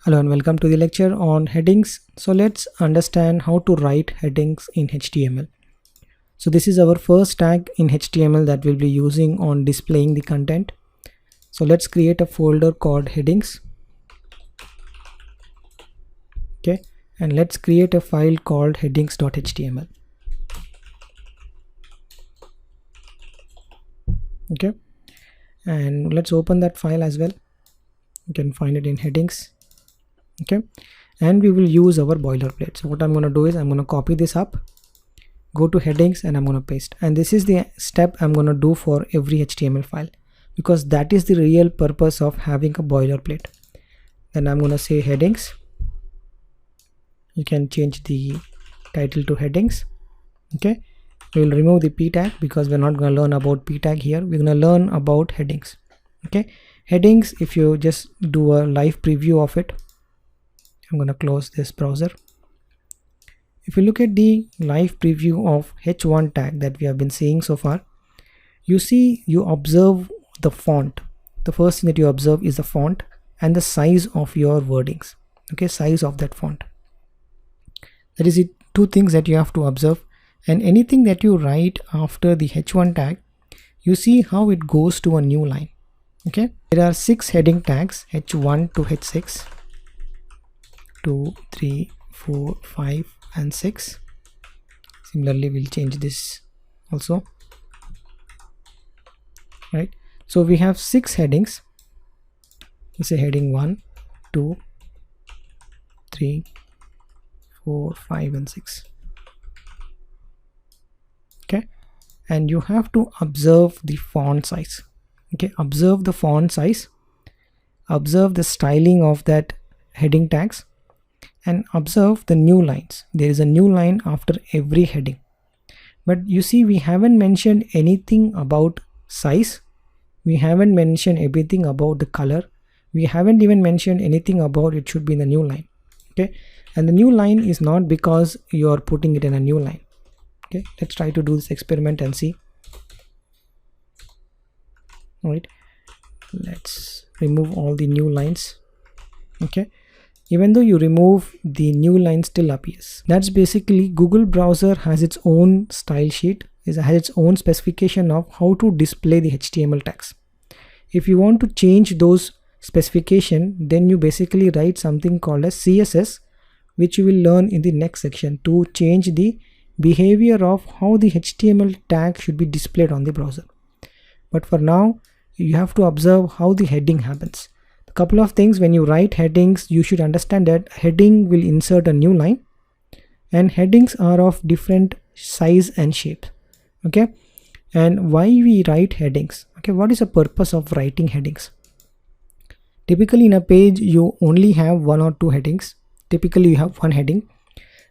Hello and welcome to the lecture on headings. So let's understand how to write headings in HTML. So this is our first tag in HTML that we'll be using on displaying the content. So let's create a folder called headings. Okay, and let's create a file called headings.html. Okay, and let's open that file as well. You can find it in headings. Okay, and we will use our boilerplate. So what I'm going to do is I'm going to copy this up, go to headings, and I'm going to paste. And this is the step I'm going to do for every HTML file, because that is the real purpose of having a boilerplate. Then I'm going to say headings. You can change the title to headings. Okay, we will remove the p tag because we're not going to learn about p tag here. We're going to learn about headings. Okay, headings, if you just do a live preview of it, I'm going to close this browser. If you look at the live preview of h1 tag that we have been seeing so far, you observe the font. The first thing that you observe is the font and the size of your wordings. Okay, size of that font. That is the two things that you have to observe. And anything that you write after the h1 tag, you see how it goes to a new line. Okay, there are 6 heading tags, h1 to h6. 2, 3, 4, 5 and 6. Similarly, we'll change this also. Right, so we have 6 headings. Let's say heading 1, 2, 3, 4, 5 and 6. Okay, and you have to observe the font size. Okay, observe the font size, observe the styling of that heading tags, and observe the new lines. There is a new line after every heading. But you see, we haven't mentioned anything about size. We haven't mentioned anything about the color. We haven't even mentioned anything about it should be in the new line. Okay, and the new line is not because you are putting it in a new line. Okay, let's try to do this experiment and see. All right, let's remove all the new lines. Okay, even though you remove, the new line still appears. That's basically Google browser has its own style sheet, has its own specification of how to display the HTML tags. If you want to change those specification, then you basically write something called as CSS, which you will learn in the next section, to change the behavior of how the HTML tag should be displayed on the browser. But for now, you have to observe how the heading happens. Couple of things: when you write headings, you should understand that heading will insert a new line, and headings are of different size and shape. Okay, and why we write headings? Okay, what is the purpose of writing headings? Typically in a page you only have 1 or 2 headings. Typically you have one heading,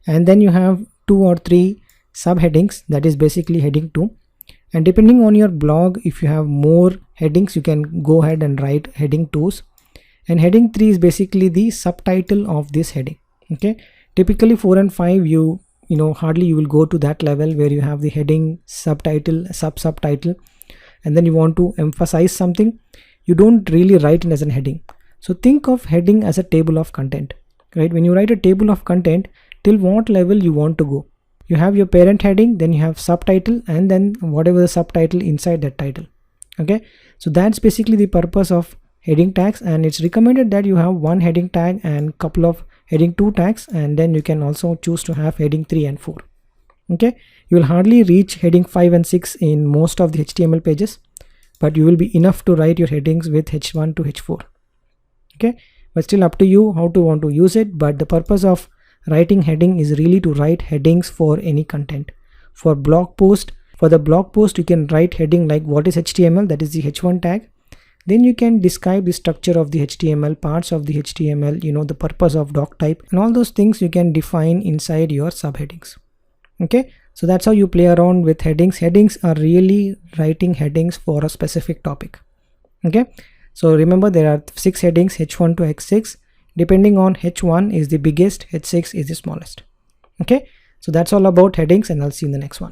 and then you have 2 or 3 subheadings, that is basically heading 2. And depending on your blog, if you have more headings, you can go ahead and write heading 2s. And heading 3 is basically the subtitle of this heading. Okay, typically 4 and 5, you know hardly you will go to that level where you have the heading, subtitle, subtitle, and then you want to emphasize something. You don't really write it as a heading. So think of heading as a table of content. Right, when you write a table of content, till what level you want to go? You have your parent heading, then you have subtitle, and then whatever the subtitle inside that title. Okay, so that's basically the purpose of heading tags, and it's recommended that you have one heading tag and couple of heading 2 tags, and then you can also choose to have heading 3 and 4. Okay, you will hardly reach heading 5 and 6 in most of the HTML pages, but you will be enough to write your headings with h1 to h4. Okay, but still up to you how to want to use it. But the purpose of writing heading is really to write headings for any content. For blog post, for the blog post, you can write heading like what is HTML, that is the h1 tag. Then you can describe the structure of the HTML, parts of the HTML, the purpose of doc type, and all those things you can define inside your subheadings. Okay, so that's how you play around with headings. Headings are really writing headings for a specific topic. Okay, so remember there are 6 headings, h1 to h6. Depending on h1 is the biggest, h6 is the smallest. Okay, so that's all about headings, and I'll see you in the next one.